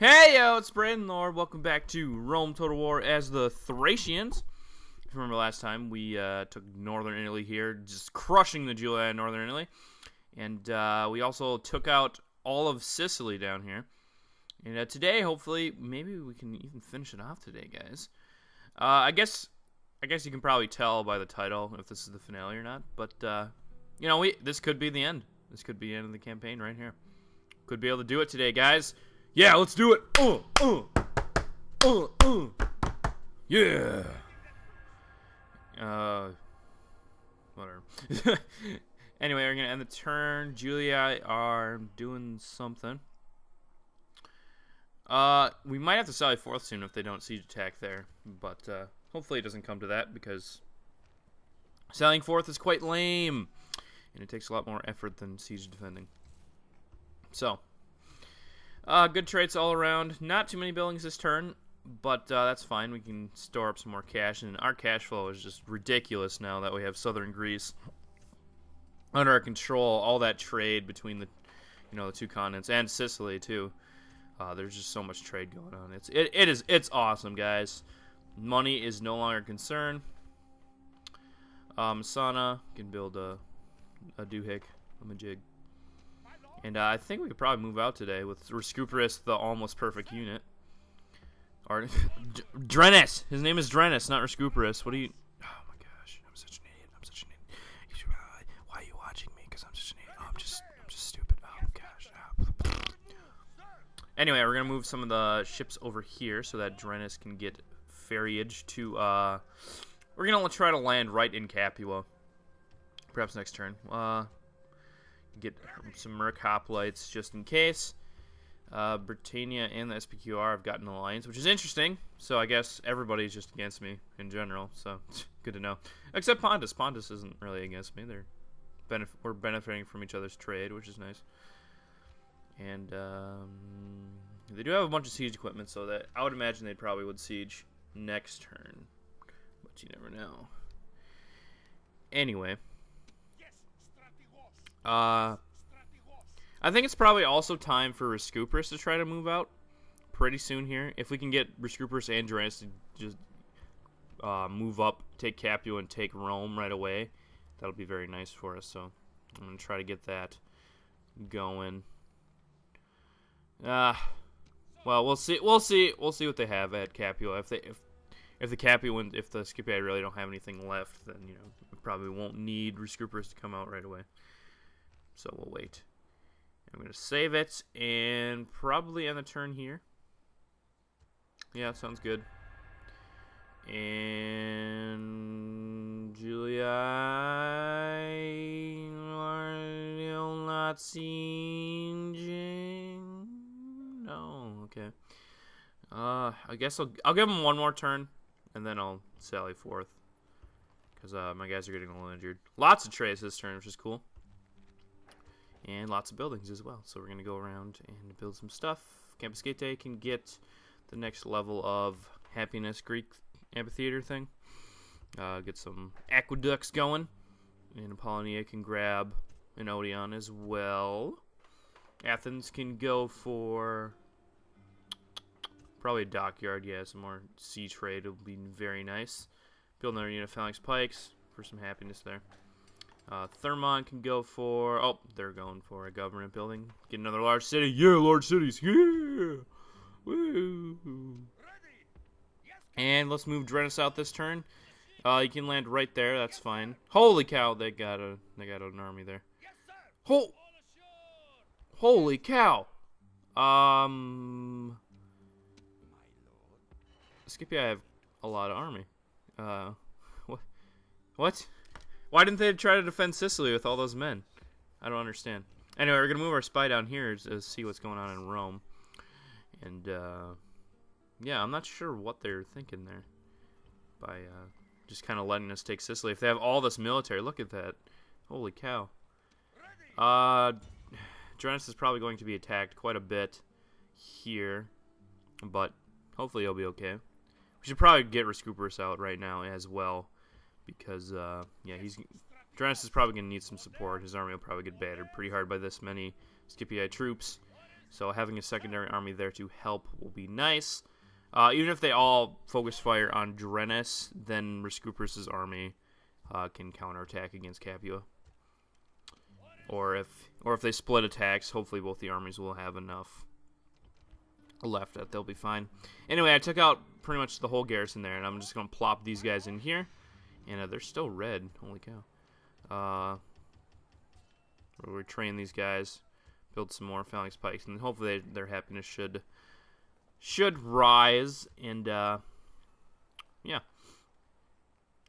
Hey yo, it's Brandon Lord. Welcome back to Rome Total War as the Thracians. If you remember last time, we took northern Italy here, just crushing the Julia in northern Italy. And we also took out all of Sicily down here. And today, hopefully, maybe we can even finish it off today, guys. I guess you can probably tell by the title if this is the finale or not. But, you know, this could be the end. This could be the end of the campaign right here. Could be able to do it today, guys. Yeah, let's do it. Yeah. Whatever. Anyway, we're gonna end the turn. Julia are doing something. We might have to sally forth soon if they don't siege attack there, but hopefully it doesn't come to that because sallying forth is quite lame, and it takes a lot more effort than siege defending. So. Good traits all around. Not too many buildings this turn, but that's fine. We can store up some more cash, and our cash flow is just ridiculous now that we have southern Greece under our control. All that trade between the two continents and Sicily too. There's just so much trade going on. It's awesome, guys. Money is no longer a concern. Masana can build a doohick, a majig. And I think we could probably move out today with Rescuperus, the almost perfect unit. Or Drenis. His name is Drenis, not Rescuperus. What do you? Oh my gosh, I'm such an idiot. Why are you watching me? Because I'm such an idiot. Oh, I'm just stupid. Oh gosh. Anyway, we're gonna move some of the ships over here so that Drenis can get ferriage to. We're gonna try to land right in Capua. Perhaps next turn. Get some Mercopolites just in case. Britannia and the SPQR have gotten an alliance, which is interesting. So I guess everybody's just against me in general. So good to know. Except Pontus. Pontus isn't really against me. We're benefiting from each other's trade, which is nice. And they do have a bunch of siege equipment, so that I would imagine they probably would siege next turn. But you never know. Anyway. I think it's probably also time for Rescuperus to try to move out pretty soon here. If we can get Rescuperus and Drenis to just move up, take Capua, and take Rome right away, that'll be very nice for us. So I'm gonna try to get that going. Well, we'll see. We'll see what they have at Capua. If the Scipii really don't have anything left, then we probably won't need Rescuperus to come out right away. So we'll wait. I'm going to save it and probably end the turn here. Yeah, sounds good. And Julia, are you not sieging? No, okay. I guess I'll give him one more turn, and then I'll sally forth. Because my guys are getting a little injured. Lots of trades this turn, which is cool. And lots of buildings as well. So we're going to go around and build some stuff. Campus Gate can get the next level of Happiness Greek amphitheater thing. Get some aqueducts going. And Apollonia can grab an Odeon as well. Athens can go for probably a dockyard. Yeah, some more sea trade will be very nice. Build another unit of Phalanx Pikes for some happiness there. Thermon can go for... Oh, they're going for a government building. Get another large city. Yeah, large cities. Yeah! Woo! And let's move Drenis out this turn. You can land right there. That's fine. Holy cow, they got an army there. Holy cow! Scipii have a lot of army. What? Why didn't they try to defend Sicily with all those men? I don't understand. Anyway, we're going to move our spy down here to see what's going on in Rome. And, yeah, I'm not sure what they're thinking there. By just kind of letting us take Sicily. If they have all this military, look at that. Holy cow. Drenis is probably going to be attacked quite a bit here. But hopefully he'll be okay. We should probably get Rescuperus out right now as well. Because, yeah, Drenis is probably going to need some support. His army will probably get battered pretty hard by this many Scipii troops. So having a secondary army there to help will be nice. Even if they all focus fire on Drennis, then Rescuper's army can counterattack against Capua. Or if they split attacks, hopefully both the armies will have enough left that they'll be fine. Anyway, I took out pretty much the whole garrison there, and I'm just going to plop these guys in here. And they're still red. Holy cow. We'll retrain these guys, build some more phalanx pikes, and hopefully their happiness should rise. And, yeah.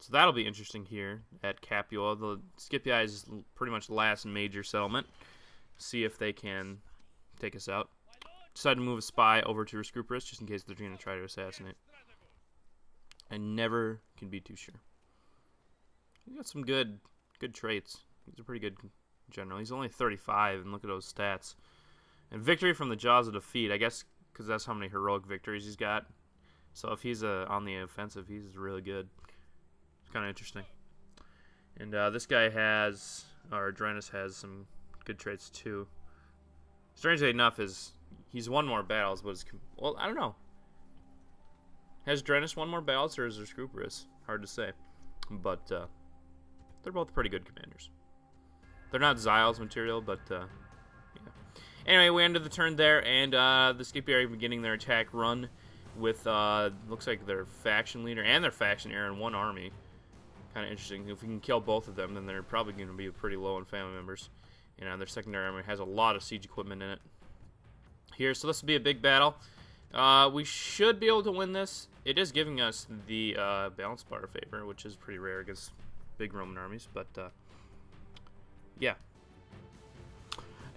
So that'll be interesting here at Capua. The Scipii is pretty much the last major settlement. See if they can take us out. Decided to move a spy over to Rescuperus just in case they're going to try to assassinate. I never can be too sure. He's got some good traits. He's a pretty good general. He's only 35, and look at those stats. And victory from the jaws of defeat, I guess because that's how many heroic victories he's got. So if he's on the offensive, he's really good. It's kind of interesting. And this guy Drennis has some good traits too. Strangely enough, he's won more battles, but well, I don't know. Has Drennis won more battles, or is there Rescuperus? Hard to say. But they're both pretty good commanders. They're not Zyle's material, but yeah. Anyway, we ended the turn there, and the Scipii are beginning their attack run with looks like their faction leader and their faction heir in one army. Kind of interesting. If we can kill both of them, then they're probably going to be pretty low on family members. And their secondary army has a lot of siege equipment in it. Here, so this will be a big battle. We should be able to win this. It is giving us the balance bar favor, which is pretty rare against big Roman armies, but yeah.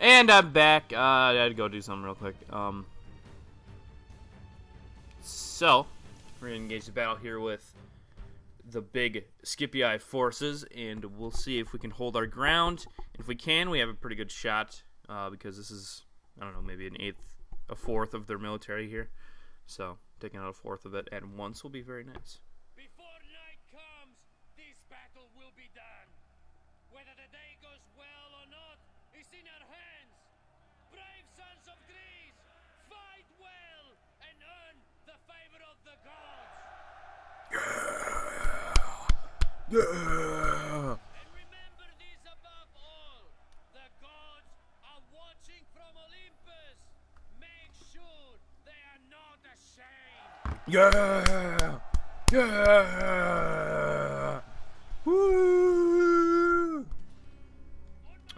And I'm back. I had to go do something real quick. So we're gonna engage the battle here with the big Scipii forces, and we'll see if we can hold our ground. If we can, we have a pretty good shot because this is, I don't know, maybe a fourth of their military here. So taking out a fourth of it at once will be very nice. Before night comes, this battle will be done. Whether the day goes well or not is in our hands. Brave sons of Greece, fight well and earn the favor of the gods. Yeah. And remember this above all, the gods are watching from Olympus. Make sure they are not ashamed. Yeah! Yeah! Woo!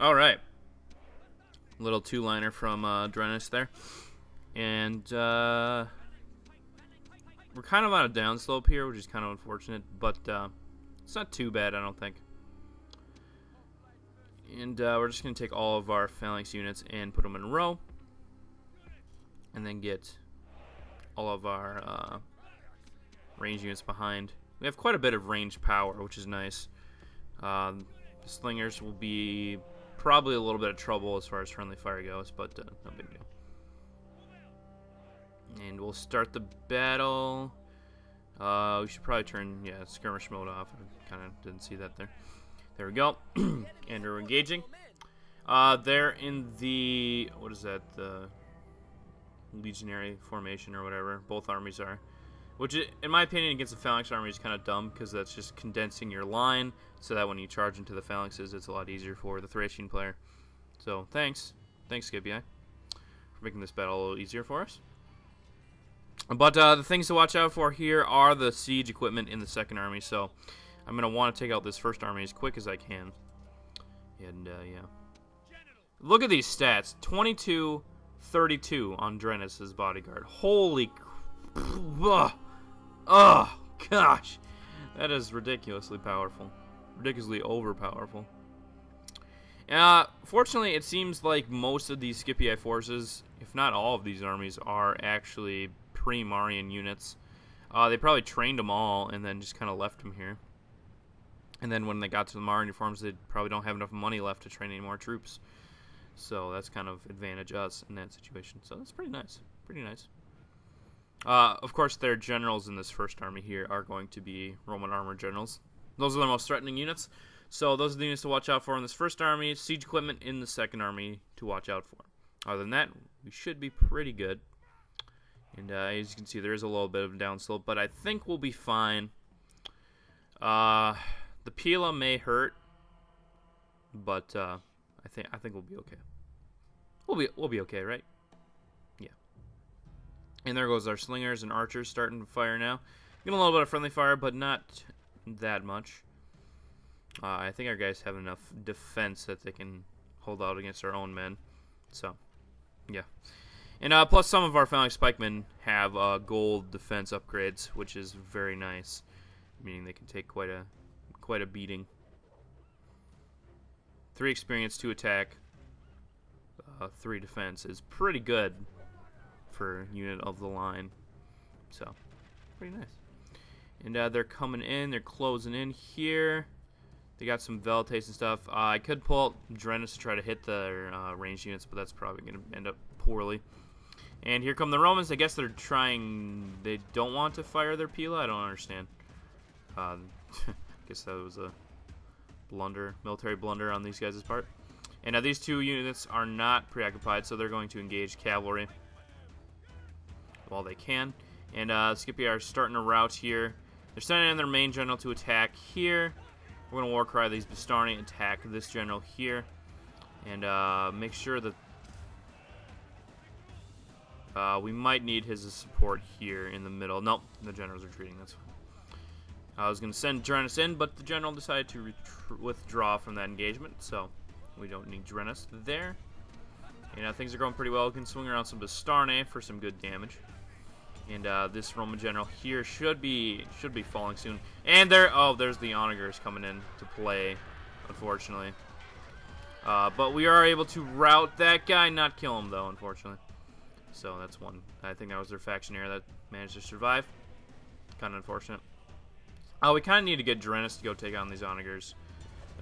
Alright. Little two-liner from Drennis there. And we're kind of on a downslope here, which is kind of unfortunate, but it's not too bad, I don't think. And we're just going to take all of our phalanx units and put them in a row. And then get all of our range units behind. We have quite a bit of range power, which is nice. The slingers will be probably a little bit of trouble as far as friendly fire goes, but no big deal. And we'll start the battle. We should probably turn, skirmish mode off. I kind of didn't see that there. There we go. And we're engaging. They're in the, what is that, the legionary formation or whatever. Both armies are. Which, in my opinion, against the phalanx army is kind of dumb, because that's just condensing your line, so that when you charge into the phalanxes, it's a lot easier for the Thracian player. So, thanks. Thanks, Scipii, for making this battle a little easier for us. But the things to watch out for here are the siege equipment in the second army, so I'm going to want to take out this first army as quick as I can. And, yeah. Look at these stats. 22-32 on Drennis' bodyguard. Holy oh, gosh. That is ridiculously powerful. Ridiculously overpowerful. Fortunately, it seems like most of these Scipii forces, if not all of these armies, are actually pre-Marian units. They probably trained them all and then just kind of left them here. And then when they got to the Marian forms, they probably don't have enough money left to train any more troops. So that's kind of advantage us in that situation. So that's pretty nice. Pretty nice. Of course, their generals in this first army here are going to be Roman armored generals. Those are the most threatening units. So those are the units to watch out for in this first army. Siege equipment in the second army to watch out for. Other than that, we should be pretty good. And as you can see, there is a little bit of a downslope, but I think we'll be fine. The Pila may hurt, but I think we'll be okay. We'll be okay, right? Yeah. And there goes our slingers and archers starting to fire now. Getting a little bit of friendly fire, but not that much. I think our guys have enough defense that they can hold out against our own men. So, yeah. And plus, some of our phalanx pikemen have gold defense upgrades, which is very nice, meaning they can take quite a beating. 3 experience, 2 attack, 3 defense is pretty good for unit of the line. So, pretty nice. And they're coming in. They're closing in here. They got some Veltates and stuff. I could pull out Drennis to try to hit their ranged units, but that's probably going to end up poorly. And here come the Romans. I guess they're trying... They don't want to fire their Pila? I don't understand. I guess that was a blunder, military blunder on these guys' part. And these 2 units are not preoccupied, so they're going to engage cavalry while they can. And Scipio are starting a rout here. They're sending in their main general to attack here. We're going to war cry these Bastarni, attack this general here. And make sure that we might need his support here in the middle. Nope, the general's retreating. That's fine. I was going to send Drennis in, but the general decided to withdraw from that engagement, so we don't need Drennis there. And things are going pretty well. We can swing around some Bastarni for some good damage. And this Roman general here should be falling soon. And there's the onagers coming in to play, unfortunately. But we are able to rout that guy, not kill him though, unfortunately. So that's one. I think that was their factionaire that managed to survive. Kind of unfortunate. We kind of need to get Drennis to go take on these onagers.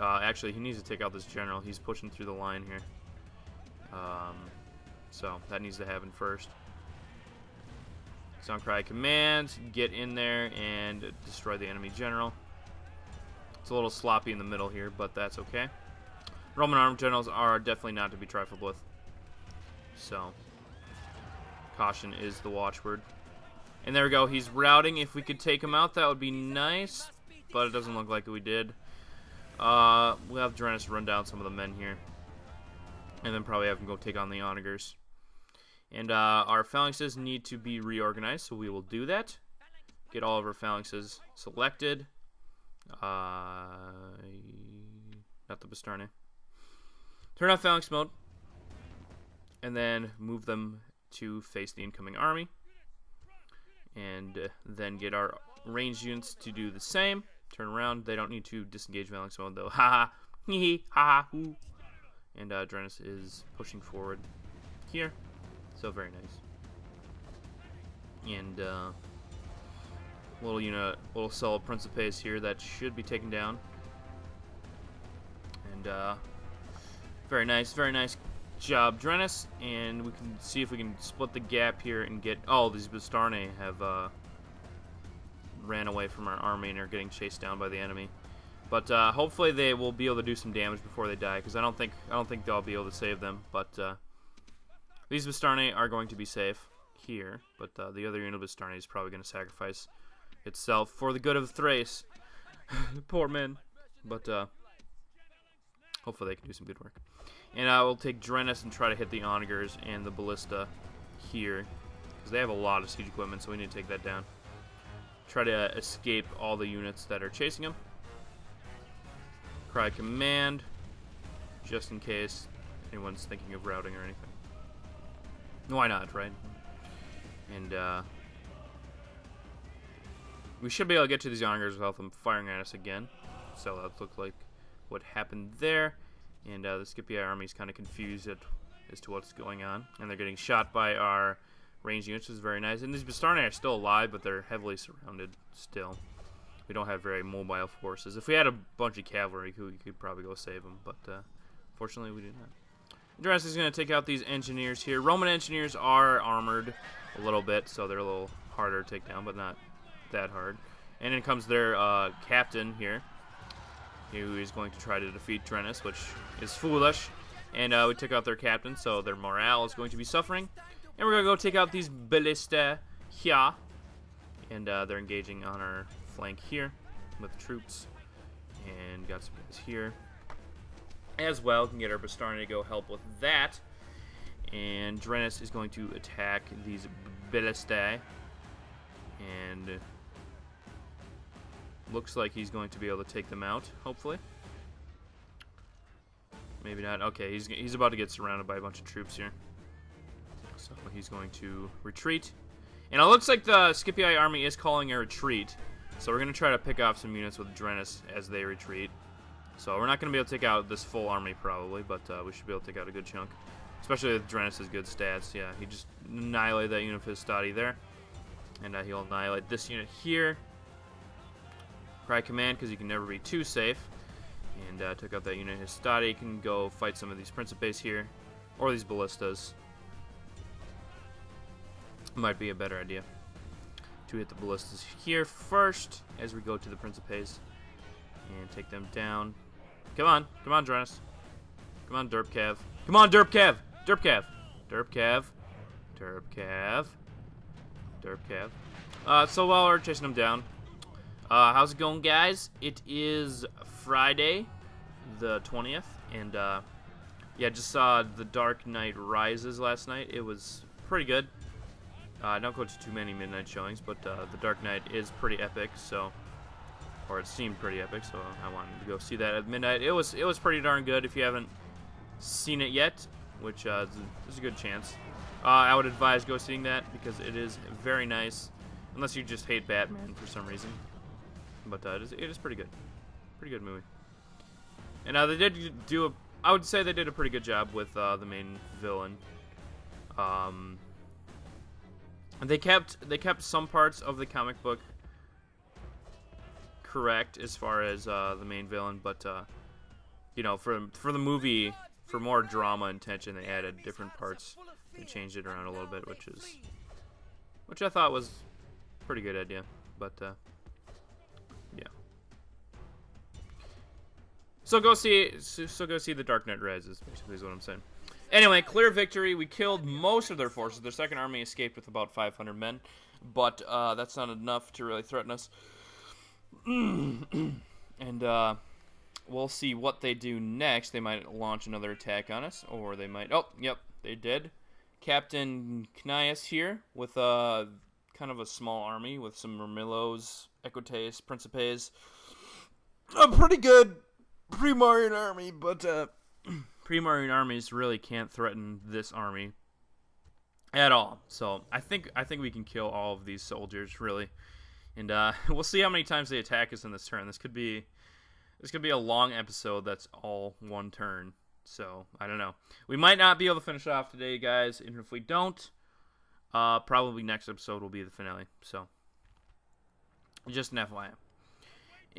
Actually, he needs to take out this general. He's pushing through the line here. So that needs to happen first. Sound cry command, get in there and destroy the enemy general. It's a little sloppy in the middle here, but that's okay. Roman armed generals are definitely not to be trifled with. So, caution is the watchword. And there we go, he's routing. If we could take him out, that would be nice, but it doesn't look like we did. We'll have Drennis run down some of the men here. And then probably have him go take on the onagers. And our phalanxes need to be reorganized, so we will do that. Get all of our phalanxes selected. Not the Bastarni. Turn off phalanx mode. And then move them to face the incoming army. And then get our ranged units to do the same. Turn around. They don't need to disengage phalanx mode, though. Ha ha. Hee hee. Ha ha. Hoo. And Drennis is pushing forward here. So very nice. And little cell of Principes here that should be taken down. And very nice job, Drennis. And we can see if we can split the gap here and get. Oh, these Bastarni have ran away from our army and are getting chased down by the enemy. But hopefully they will be able to do some damage before they die, because I don't think they'll be able to save them. But these Bastarni are going to be safe here, but the other unit of Bastarni is probably going to sacrifice itself for the good of Thrace. Poor men. But hopefully they can do some good work. And we'll take Drennis and try to hit the onagers and the ballista here, because they have a lot of siege equipment, so we need to take that down. Try to escape all the units that are chasing them. Cry command, just in case anyone's thinking of routing or anything. Why not, right? And we should be able to get to these onagers without them firing at us again. So that looked like what happened there. And the Scipio army is kind of confused as to what's going on. And they're getting shot by our ranged units, which is very nice. And these Bastarni are still alive, but they're heavily surrounded still. We don't have very mobile forces. If we had a bunch of cavalry, we could probably go save them. But fortunately, we do not. Drennis is going to take out these engineers here. Roman engineers are armored a little bit, so they're a little harder to take down, but not that hard. And then comes their captain here, who is going to try to defeat Drennis, which is foolish. And we took out their captain, so their morale is going to be suffering. And we're going to go take out these ballista here. And they're engaging on our flank here with troops. And got some guys here as well. Can get our Bastarni to go help with that. And Drennis is going to attack these ballistae. And looks like he's going to be able to take them out, hopefully. Maybe not. Okay, he's about to get surrounded by a bunch of troops here. So he's going to retreat. And it looks like the Scipii army is calling a retreat. So we're going to try to pick off some units with Drennis as they retreat. So we're not going to be able to take out this full army probably, but we should be able to take out a good chunk. Especially with Drennis' good stats. Yeah, he just annihilated that unit of his stati there. And he'll annihilate this unit here. Cry command, because you can never be too safe. And took out that unit. His stati can go fight some of these Principes here. Or these ballistas. Might be a better idea to hit the ballistas here first as we go to the Principes and take them down. Come on, Drennis. Come on, Derp Cav. Come on, Derp Cav. Derp Cav. Derp Cav. Derp Cav. Derp Cav. So while we're chasing them down, how's it going, guys? It is Friday, the 20th, and yeah, just saw The Dark Knight Rises last night. It was pretty good. Don't go to too many midnight showings, but The Dark Knight is pretty epic, so, or it seemed pretty epic, so I wanted to go see that at midnight. It was pretty darn good. If you haven't seen it yet, which is a good chance, I would advise go seeing that because it is very nice, unless you just hate Batman for some reason. But it is pretty good movie. And they did do I would say they did a pretty good job with the main villain. They kept some parts of the comic book correct as far as the main villain, but you know, for the movie, for more drama and tension, they added different parts. They changed it around a little bit, which I thought was a pretty good idea. But yeah. So go see The Dark Knight Rises. Basically, is what I'm saying. Anyway, clear victory. We killed most of their forces. Their second army escaped with about 500 men, but that's not enough to really threaten us. And we'll see what they do next. They might launch another attack on us, or they might... Oh, yep, they did. Captain Cneius here with kind of a small army with some Murmillos, Equites, Principes. A pretty good Primarian army, but Primarian armies really can't threaten this army at all. So I think we can kill all of these soldiers, really. And we'll see how many times they attack us in this turn. This could be a long episode that's all one turn. So, I don't know. We might not be able to finish it off today, guys. And if we don't, probably next episode will be the finale. So, just an FYI.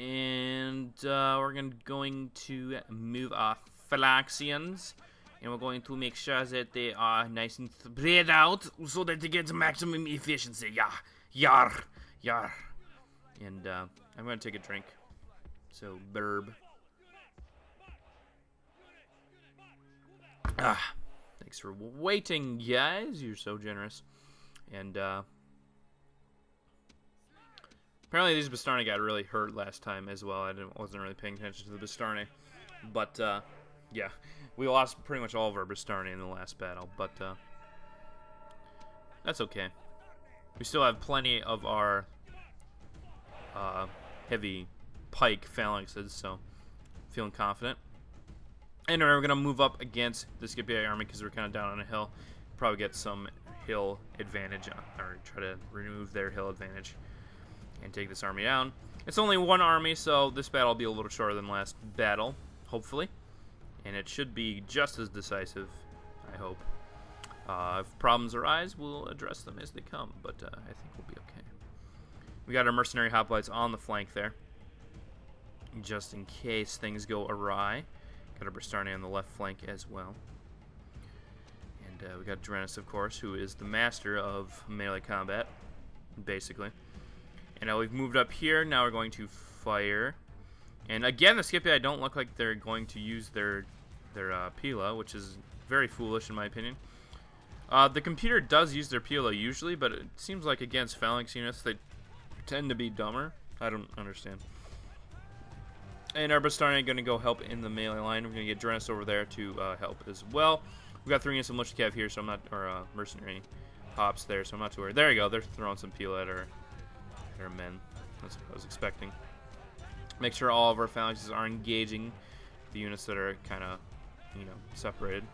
And we're going to move our Phalanxians. And we're going to make sure that they are nice and spread out so that they get maximum efficiency. Yar. And I'm going to take a drink. So, burb. Thanks for waiting, guys. You're so generous. And apparently these Bastarni got really hurt last time as well. I wasn't really paying attention to the Bastarni. But, yeah. We lost pretty much all of our Bastarni in the last battle. But, that's okay. We still have plenty of our heavy pike phalanxes, so feeling confident. Anyway, we're going to move up against the Scipii army because we're kind of down on a hill. Probably get some hill advantage, or try to remove their hill advantage and take this army down. It's only one army, so this battle will be a little shorter than last battle, hopefully. And it should be just as decisive, I hope. If problems arise, we'll address them as they come, but I think we'll be okay. We got our mercenary hoplites on the flank there, just in case things go awry. Got our Bastarni on the left flank as well. And we got Drennis, of course, who is the master of melee combat, basically. And now we've moved up here. Now we're going to fire. And again, the Scipii don't look like they're going to use their Pila, which is very foolish in my opinion. The computer does use their Pila usually, but it seems like against phalanx units they tend to be dumber. I don't understand. And our Bastarian going to go help in the melee line. We're going to get Drennis over there to help as well. We got 3 units of militia cav here, so I'm not, or mercenary hops there, so I'm not too worried. There you go. They're throwing some Pila at our men. That's what I was expecting. Make sure all of our phalanxes are engaging the units that are kind of, you know, separated.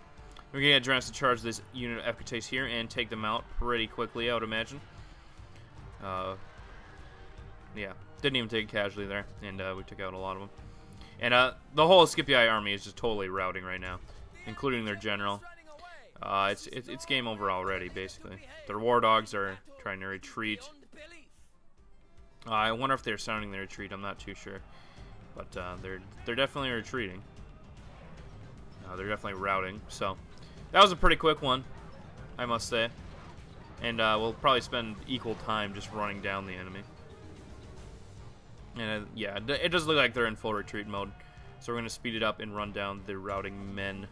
We're going to get Drennis to charge this unit of Epictates here and take them out pretty quickly, I would imagine. Yeah, didn't even take a casualty there, and we took out a lot of them. And the whole Scipii army is just totally routing right now, including their general. It's game over already, basically. Their war dogs are trying to retreat. I wonder if they're sounding their retreat. I'm not too sure, but they're definitely retreating. They're definitely routing. So that was a pretty quick one, I must say. And we'll probably spend equal time just running down the enemy. And yeah, it does look like they're in full retreat mode. So we're going to speed it up and run down the routing men.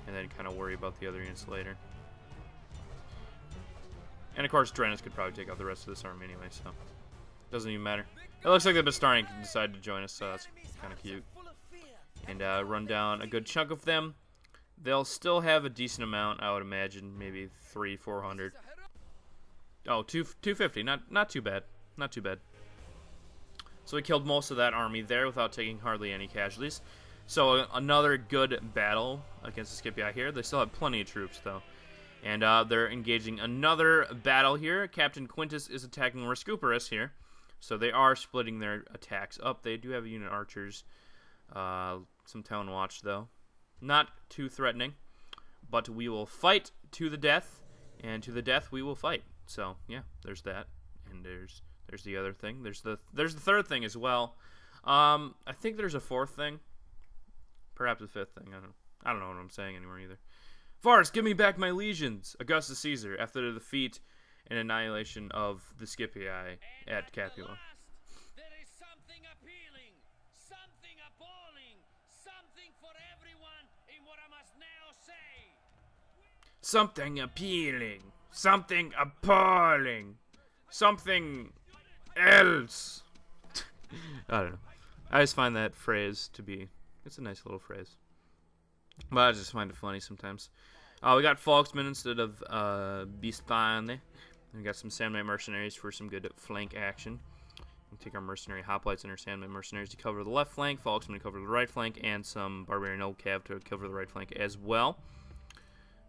And then kind of worry about the other units later. And of course, Drennis could probably take out the rest of this army anyway, so doesn't even matter. It looks like the Bastarian decided to join us, so that's kind of cute. And run down a good chunk of them. They'll still have a decent amount, I would imagine, maybe 300-400. Oh, 250, not too bad, not too bad. So we killed most of that army there without taking hardly any casualties. So another good battle against the Scipii here. They still have plenty of troops, though. And they're engaging another battle here. Captain Quintus is attacking Rescuperus here. So they are splitting their attacks up. They do have a unit of archers. Some town watch, though. Not too threatening. But we will fight to the death. And to the death we will fight. So, yeah, there's that. And there's the other thing. There's the third thing as well. I think there's a fourth thing. Perhaps a fifth thing. I don't know what I'm saying anymore either. Varus, give me back my legions. Augustus Caesar, after the defeat and annihilation of the Scipii at Capua. There is something appealing, something appalling, something for everyone in what I must now say. Something appealing, something appalling, something else. I don't know. I just find that phrase to be, it's a nice little phrase. But I just find it funny sometimes. We got Folksmen instead of Bistane. We got some Sandmite mercenaries for some good flank action. We take our mercenary hoplites and our Sandmite mercenaries to cover the left flank, Folksmen to cover the right flank, and some Barbarian Old Cav to cover the right flank as well.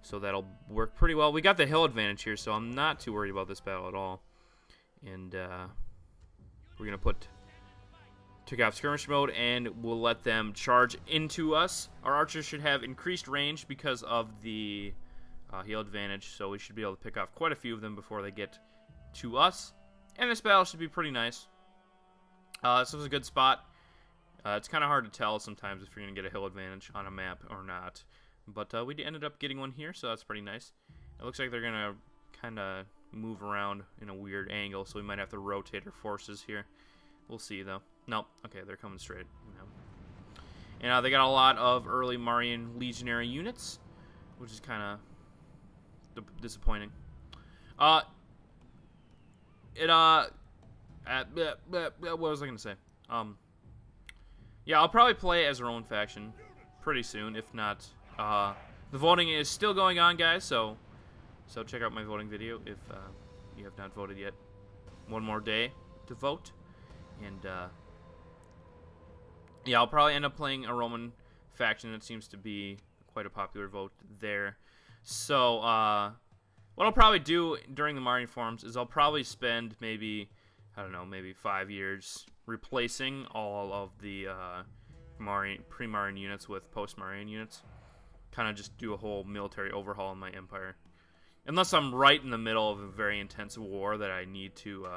So that'll work pretty well. We got the hill advantage here, so I'm not too worried about this battle at all. And we're going to take off skirmish mode, and we'll let them charge into us. Our archers should have increased range because of the heal advantage, so we should be able to pick off quite a few of them before they get to us. And this battle should be pretty nice. This was a good spot. It's kind of hard to tell sometimes if you're going to get a hill advantage on a map or not. But we ended up getting one here, so that's pretty nice. It looks like they're going to kind of move around in a weird angle, so we might have to rotate our forces here. We'll see, though. Nope. Okay, they're coming straight. No. And they got a lot of early Marian legionary units, which is kind of disappointing. What was I going to say? Yeah, I'll probably play as our own faction pretty soon, if not. The voting is still going on, guys, so check out my voting video if you have not voted yet. One more day to vote. And, yeah, I'll probably end up playing a Roman faction. That seems to be quite a popular vote there. So, what I'll probably do during the Marian Forums is I'll probably spend maybe, I don't know, maybe 5 years replacing all of the pre-Marian units with post-Marian units. Kind of just do a whole military overhaul in my empire. Unless I'm right in the middle of a very intense war that I need to,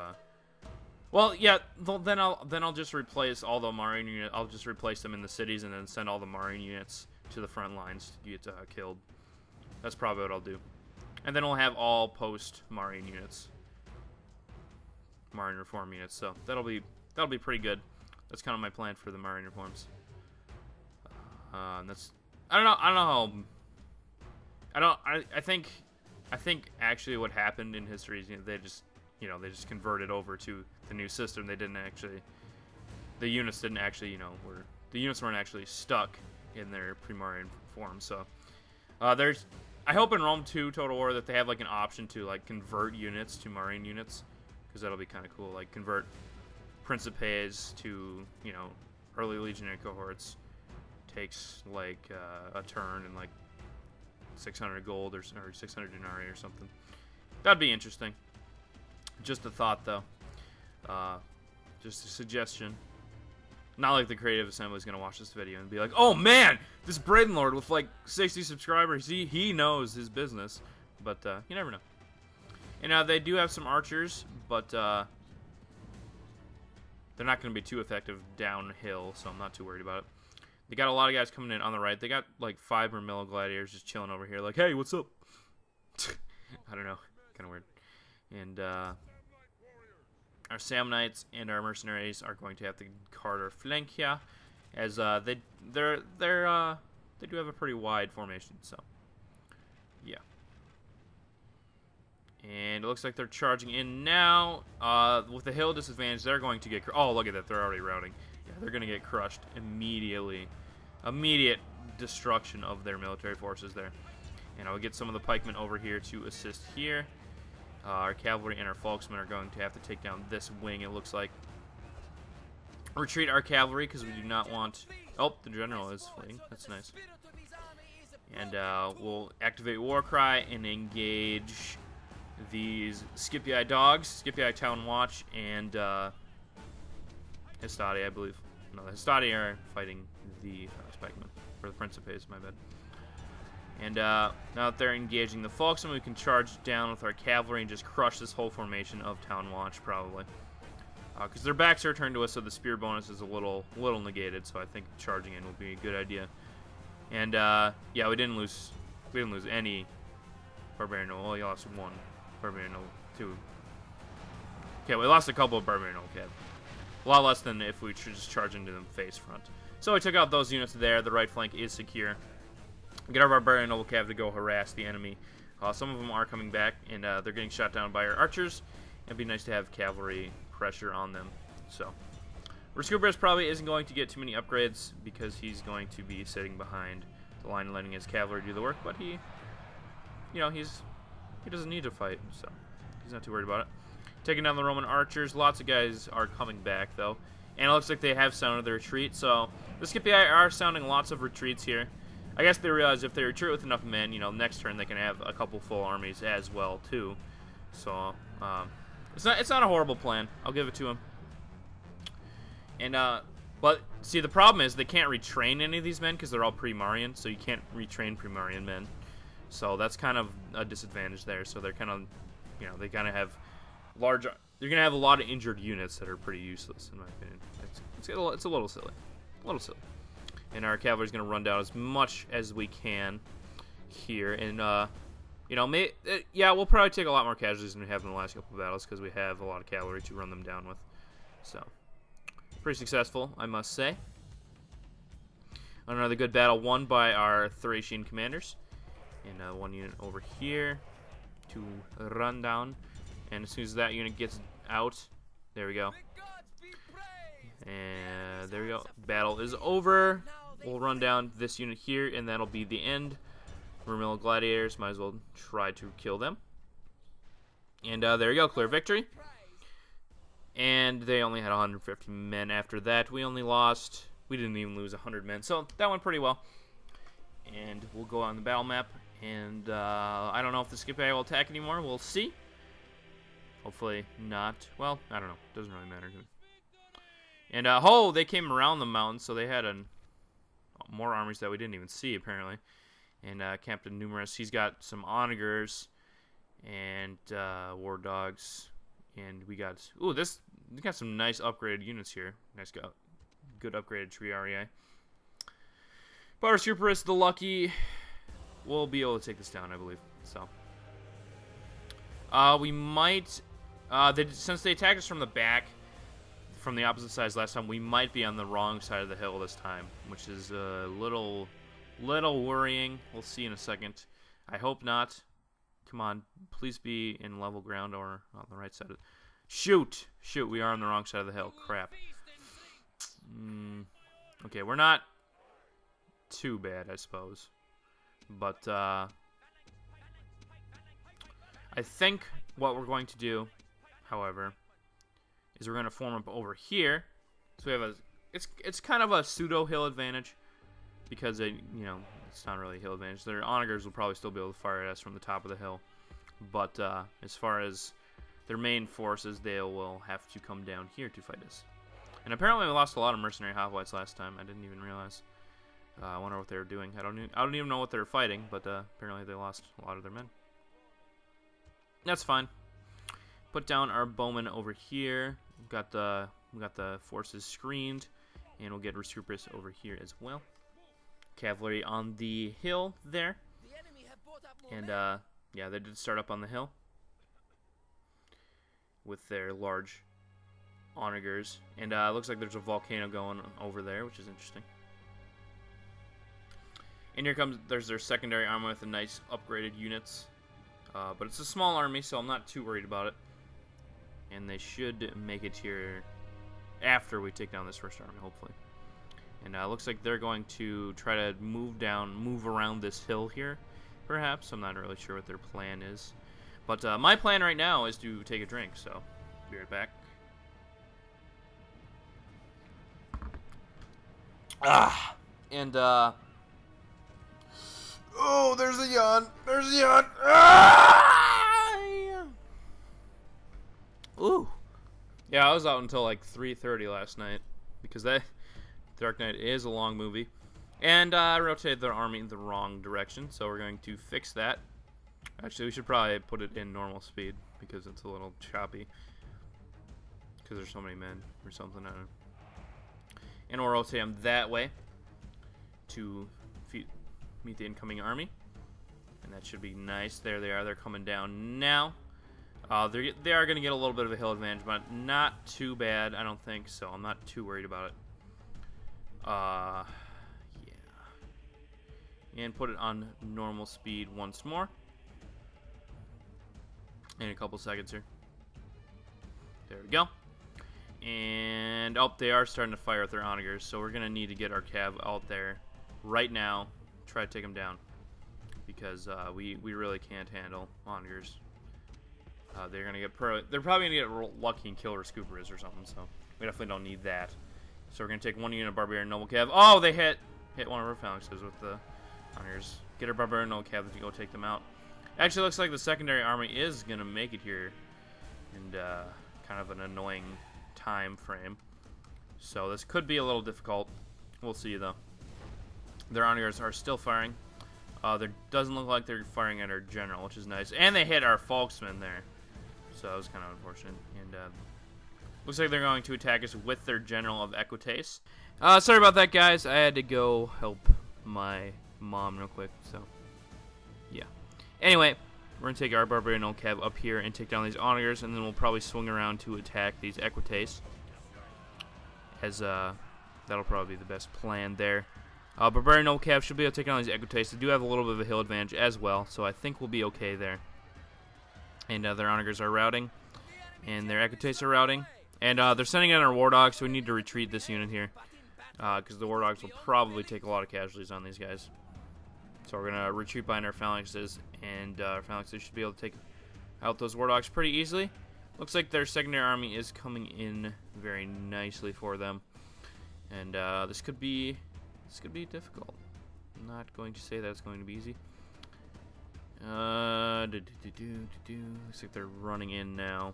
well, yeah, then I'll just replace all the Marian units. I'll just replace them in the cities and then send all the Marian units to the front lines to get killed. That's probably what I'll do. And then we'll have all post-Marian units. Marian Reform units, so that'll be pretty good. That's kind of my plan for the Marian Reforms. And that's, I don't know. I don't know how. I think actually what happened in history is they just converted over to the new system. They didn't actually. The units didn't actually the units weren't actually stuck in their Primarian form. So there's. I hope in Rome 2 Total War that they have like an option to like convert units to Marian units, because that'll be kind of cool. Like convert Principes to early legionary cohorts. Takes like a turn and like 600 gold or 600 denarii or something. That'd be interesting. Just a thought, though. Just a suggestion. Not like the Creative Assembly is going to watch this video and be like, oh man, this Braden Lord with like 60 subscribers, he knows his business. But you never know. And they do have some archers, but they're not going to be too effective downhill, so I'm not too worried about it. They got a lot of guys coming in on the right. They got like 5 Mermillo gladiators just chilling over here like, hey, what's up? I don't know. Kind of weird. And our Samnites and our mercenaries are going to have to guard our flank here, as they do have a pretty wide formation, so yeah. And it looks like they're charging in now. With the hill disadvantage, they're going to get... Oh, look at that. They're already routing. Yeah, they're going to get crushed immediately. Immediate destruction of their military forces there. And I'll get some of the pikemen over here to assist here. Our cavalry and our folksmen are going to have to take down this wing, it looks like. Retreat our cavalry, because we do not want... Oh, the general is fleeing. That's nice. And we'll activate Warcry and engage these Scipii dogs, Scipii Town Watch, and Hastati, I believe. No, the Hastati are fighting the Spikemen, or the Principes, my bad. And now that they're engaging the Folksmen, we can charge down with our cavalry and just crush this whole formation of Town Watch, probably. Because their backs are turned to us, so the spear bonus is a little negated, so I think charging in will be a good idea. And yeah, we didn't lose any Barbarian. Well, we lost one Barbarian, two. Okay, we lost a couple of Barbarian Cav. A lot less than if we just charge into them face front. So we took out those units there. The right flank is secure. Get our Barbarian Noble Cav to go harass the enemy. Some of them are coming back, and they're getting shot down by our archers. It'd be nice to have cavalry pressure on them. So, Rescuberus probably isn't going to get too many upgrades because he's going to be sitting behind the line and letting his cavalry do the work. But he doesn't need to fight, so he's not too worried about it. Taking down the Roman archers. Lots of guys are coming back, though. And it looks like they have sounded the retreat. So the Scipii are sounding lots of retreats here. I guess they realize if they retreat with enough men, next turn they can have a couple full armies as well, too. So it's not a horrible plan. I'll give it to him. And but see, the problem is they can't retrain any of these men because they're all Primarian. So you can't retrain Primarian men. So that's kind of a disadvantage there. So they're kind of, they kind of have large. You're gonna have a lot of injured units that are pretty useless, in my opinion. It's a little silly, And our cavalry's gonna run down as much as we can here, and yeah, we'll probably take a lot more casualties than we have in the last couple of battles because we have a lot of cavalry to run them down with. So pretty successful, I must say. Another good battle won by our Thracian commanders. And one unit over here to run down. And as soon as that unit gets out, there we go. And there we go. Battle is over. We'll run down this unit here, and that'll be the end. Mermillo gladiators, might as well try to kill them. And there we go, clear victory. And they only had 150 men after that. We didn't even lose 100 men, so that went pretty well. And we'll go on the battle map. And I don't know if the Scipii will attack anymore. We'll see. Hopefully not. Well, I don't know. Doesn't really matter to me. And they came around the mountain, so they had more armies that we didn't even see apparently. And Captain Numerous, he's got some onagers and war dogs, and we got some nice upgraded units here. Good upgraded Triarii. But our Superus, the Lucky, will be able to take this down, I believe. So we might, since they attacked us from the back, from the opposite sides last time, we might be on the wrong side of the hill this time, which is a little Little worrying. We'll see in a second. I hope not. Come on, please be in level ground or on the right side of... Shoot! Shoot, we are on the wrong side of the hill. Crap. Okay, we're not too bad, I suppose. But, I think what we're going to do, however, is we're going to form up over here. So we have a... It's kind of a pseudo-hill advantage. Because, it's not really a hill advantage. Their onagers will probably still be able to fire at us from the top of the hill. But, as far as their main forces, they will have to come down here to fight us. And apparently we lost a lot of mercenary hoplites last time. I didn't even realize. I wonder what they were doing. I don't even know what they were fighting, but apparently they lost a lot of their men. That's fine. Put down our bowmen over here. We got the forces screened, and we'll get Resuprus over here as well. Cavalry on the hill there, and yeah, they did start up on the hill with their large onagers, and looks like there's a volcano going over there, which is interesting. And there's their secondary army with the nice upgraded units, but it's a small army, so I'm not too worried about it. And they should make it here after we take down this first army, hopefully. And looks like they're going to try to move around this hill here, perhaps. I'm not really sure what their plan is. But my plan right now is to take a drink, so be right back. And, oh, there's a yawn. There's a yawn. Ooh. Yeah, I was out until like 3:30 last night, because that Dark Knight is a long movie. And I rotated their army in the wrong direction, so we're going to fix that. Actually, we should probably put it in normal speed, because it's a little choppy. Because there's so many men, or something, I don't know. And we'll rotate them that way to meet the incoming army. And that should be nice. There they are. They're coming down now. They are going to get a little bit of a hill advantage, but not too bad, I don't think, so I'm not too worried about it. Yeah. And put it on normal speed once more. In a couple seconds here. There we go. And, oh, they are starting to fire with their onagers, so we're going to need to get our cav out there right now. Try to take them down. Because we really can't handle onagers. They're gonna they're probably gonna get lucky and kill Resuprus or something, so we definitely don't need that. So we're gonna take one unit of Barbarian Noble Cav. Oh, they hit one of our phalanxes with the honors. Get our Barbarian Noble Cav to go take them out. Actually, looks like the secondary army is gonna make it here, and kind of an annoying time frame. So this could be a little difficult. We'll see though. Their honors are still firing. There doesn't look like they're firing at our general, which is nice, and they hit our Folksmen there. So that was kind of unfortunate. And looks like they're going to attack us with their general of Equites. Sorry about that, guys. I had to go help my mom real quick. So, yeah. Anyway, we're going to take our Barbarian Old Cav up here and take down these onagers, and then we'll probably swing around to attack these Equites. As that'll probably be the best plan there. Barbarian Old Cav should be able to take down these Equites. They do have a little bit of a hill advantage as well, so I think we'll be okay there. And their onagers are routing, and their Equites are routing, and they're sending in our War Dogs, so we need to retreat this unit here, because the War Dogs will probably take a lot of casualties on these guys. So we're going to retreat behind our phalanxes, and our phalanxes should be able to take out those War Dogs pretty easily. Looks like their secondary army is coming in very nicely for them, and this could be difficult. I'm not going to say that it's going to be easy. Looks like they're running in now.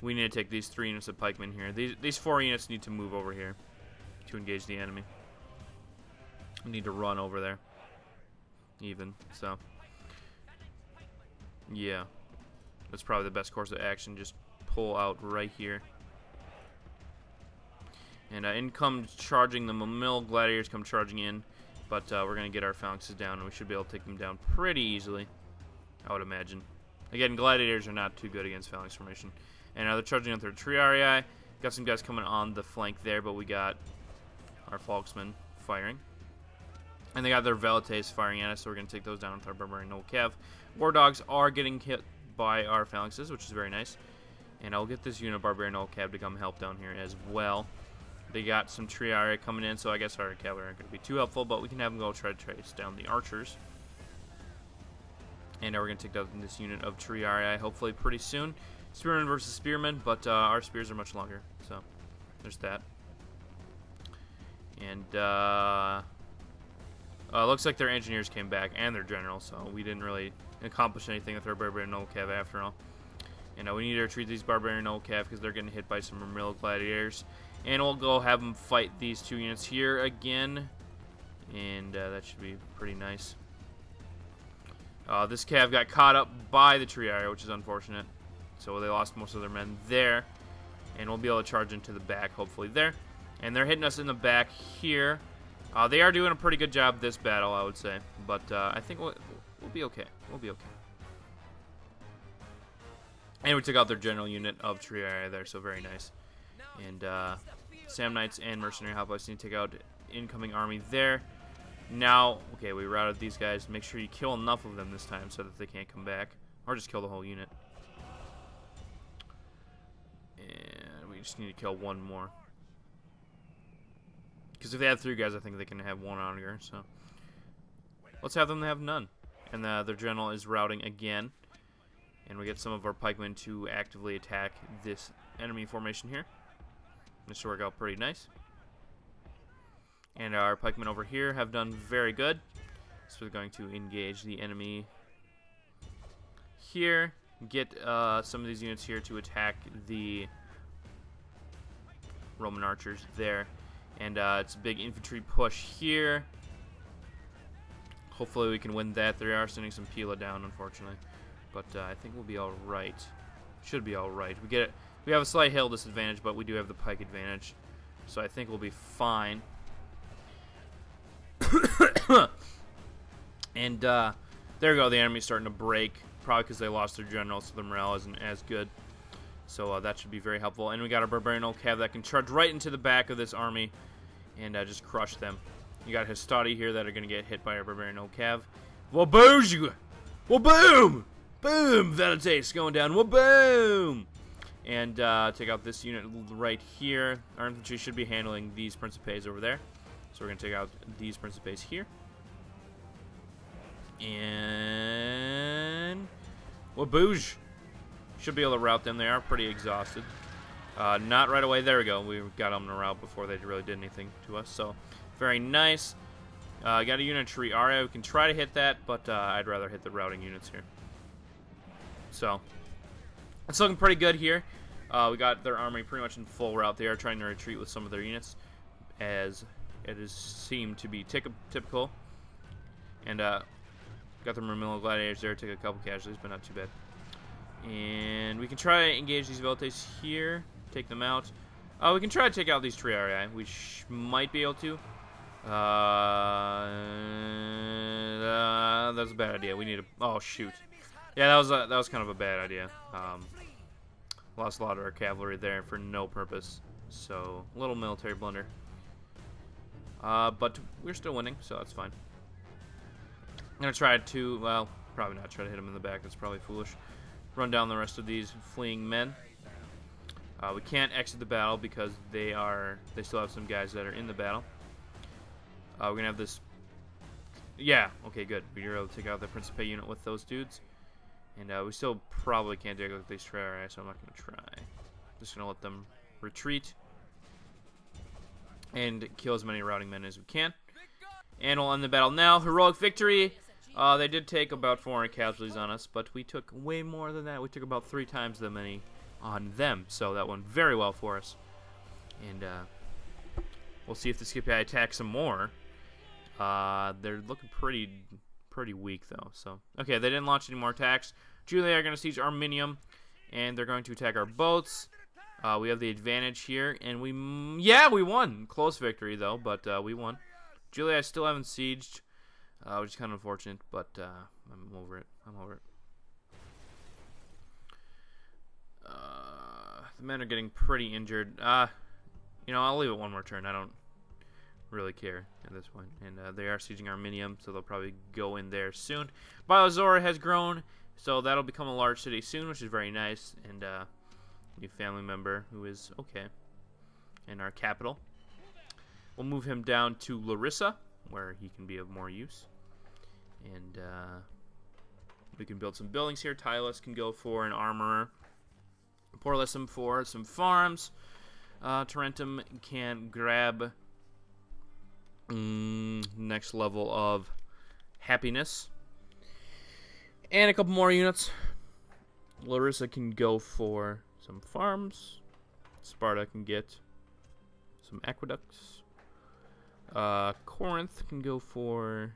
We need to take these 3 units of pikemen here. These 4 units need to move over here to engage the enemy. We need to run over there. Even, so. Yeah. That's probably the best course of action. Just pull out right here. And in comes charging the Mill Gladiators come charging in. But we're going to get our phalanxes down, and we should be able to take them down pretty easily, I would imagine. Again, Gladiators are not too good against phalanx formation. And they're charging up their Triarii. Got some guys coming on the flank there, but we got our Folksmen firing. And they got their Velites firing at us, so we're going to take those down with our Barbarian Noble Cav. War Dogs are getting hit by our Phalanxes, which is very nice. And I'll get this unit of Barbarian Noble Cav to come help down here as well. They got some Triarii coming in, so I guess our cavalry aren't going to be too helpful, but we can have them go try to trace down the archers. And now we're going to take down this unit of Triarii hopefully pretty soon. Spearmen versus Spearmen, but our spears are much longer, so there's that. And looks like their engineers came back and their general, so we didn't really accomplish anything with our Barbarian Noble Cav after all. And we need to retreat these Barbarian Noble Cav because they're getting hit by some Murmillo Gladiators. And we'll go have them fight these two units here again. And that should be pretty nice. This Cav got caught up by the Triarii, which is unfortunate. So they lost most of their men there. And we'll be able to charge into the back, hopefully there. And they're hitting us in the back here. They are doing a pretty good job this battle, I would say. But I think we'll be okay. We'll be okay. And we took out their general unit of Triarii there, so very nice. And Sam Knights and Mercenary Hoplites need to take out incoming army there. Now, okay, we routed these guys. Make sure you kill enough of them this time so that they can't come back. Or just kill the whole unit. And we just need to kill one more. Because if they have 3 guys, I think they can have 1 augur. So let's have them have none. And their general is routing again. And we get some of our pikemen to actively attack this enemy formation here. This should work out pretty nice. And our pikemen over here have done very good. So we're going to engage the enemy here. Get some of these units here to attack the Roman archers there. And it's a big infantry push here. Hopefully we can win that. They are sending some Pila down, unfortunately. But I think we'll be alright. Should be alright. We have a slight hill disadvantage, but we do have the pike advantage. So I think we'll be fine. And there we go. The enemy's starting to break. Probably because they lost their general, so the morale isn't as good. So that should be very helpful. And we got a Barbarian Noble Cav that can charge right into the back of this army and just crush them. You got Hastati here that are going to get hit by our Barbarian Noble Cav. Waboom! Waboom! Boom! Velites going down. Waboom! And take out this unit right here. Our infantry should be handling these Principes over there. So we're going to take out these Principes here. And waboosh! Should be able to rout them. They are pretty exhausted. Not right away. There we go. We got them to rout before they really did anything to us. So very nice. Got a unit tree. Aria, we can try to hit that, but I'd rather hit the routing units here. So it's looking pretty good here. We got their army pretty much in full route. They are trying to retreat with some of their units, as it is seemed to be typical. And got the Murmillo Gladiators there. Took a couple casualties, but not too bad. And we can try to engage these Velites here. Take them out. We can try to take out these Triarii. We might be able to. That's a bad idea. We need to. Oh shoot. Yeah, that was kind of a bad idea. Lost a lot of our cavalry there for no purpose. So a little military blunder. But we're still winning, so that's fine. I'm gonna try to. Well, probably not try to hit them in the back. That's probably foolish. Run down the rest of these fleeing men. We can't exit the battle because they still have some guys that are in the battle. We're gonna have this. Yeah, okay, good. We're able to take out the Principe unit with those dudes. And we still probably can't take out these Triarii, so I'm not gonna try. Just gonna let them retreat and kill as many routing men as we can. And we'll end the battle now. Heroic victory. They did take about 400 casualties on us, but we took way more than that. We took about 3 times that many on them, so that went very well for us. And we'll see if the Scipii attack some more. They're looking pretty weak, though. So okay, they didn't launch any more attacks. Julia are going to siege Arminium, and they're going to attack our boats. We have the advantage here, and we won. Close victory, though, but we won. Julia I still haven't sieged. Which is kind of unfortunate, but I'm over it. The men are getting pretty injured. You know, I'll leave it one more turn. I don't really care at this point. And they are sieging Arminium, so they'll probably go in there soon. Biozora has grown, so that'll become a large city soon, which is very nice. And new family member who is okay in our capital. We'll move him down to Larissa, where he can be of more use. And we can build some buildings here. Tylus can go for an armorer. Porlissum for some farms. Tarentum can grab next level of happiness. And a couple more units. Larissa can go for some farms. Sparta can get some aqueducts. Corinth can go for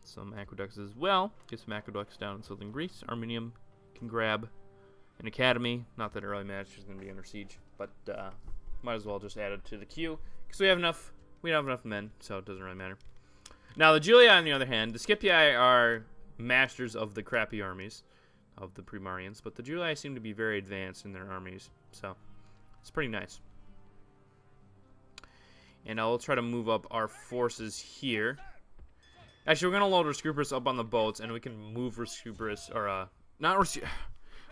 some aqueducts as well. Get some aqueducts down in southern Greece. Arminium can grab an academy. Not that it really matters, it's going to be under siege, but might as well just add it to the queue because we have enough. We don't have enough men, so it doesn't really matter. Now the Julii, on the other hand, the Scipii are masters of the crappy armies of the Primarians, but the Julii seem to be very advanced in their armies, so it's pretty nice. And I'll try to move up our forces here. Actually, we're going to load Rescuperus up on the boats, and we can move Rescuperus, or, not Rescuperus.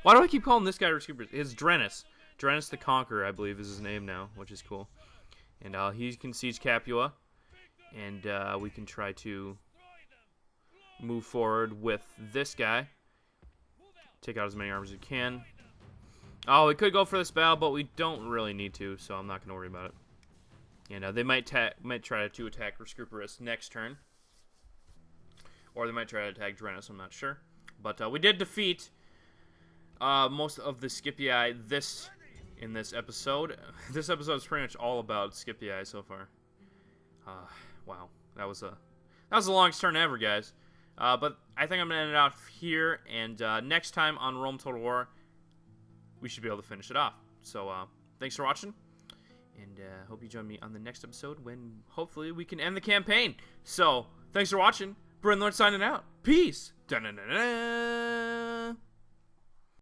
Why do I keep calling this guy Rescuperus? It's Drenus. Drenus the Conqueror, I believe, is his name now, which is cool. And he can siege Capua, and we can try to move forward with this guy. Take out as many arms as we can. Oh, we could go for this battle, but we don't really need to, so I'm not going to worry about it. And they might try to attack Rescuperus next turn. Or they might try to attack Drenus, I'm not sure. But we did defeat most of the Scipii in this episode. This episode is pretty much all about Scipii so far. Wow, that was the longest turn ever, guys. But I think I'm gonna end it out here, and next time on Rome Total War, we should be able to finish it off. So thanks for watching, and hope you join me on the next episode when hopefully we can end the campaign. So thanks for watching. Bryn Lord signing out. Peace. Da-na-na-na.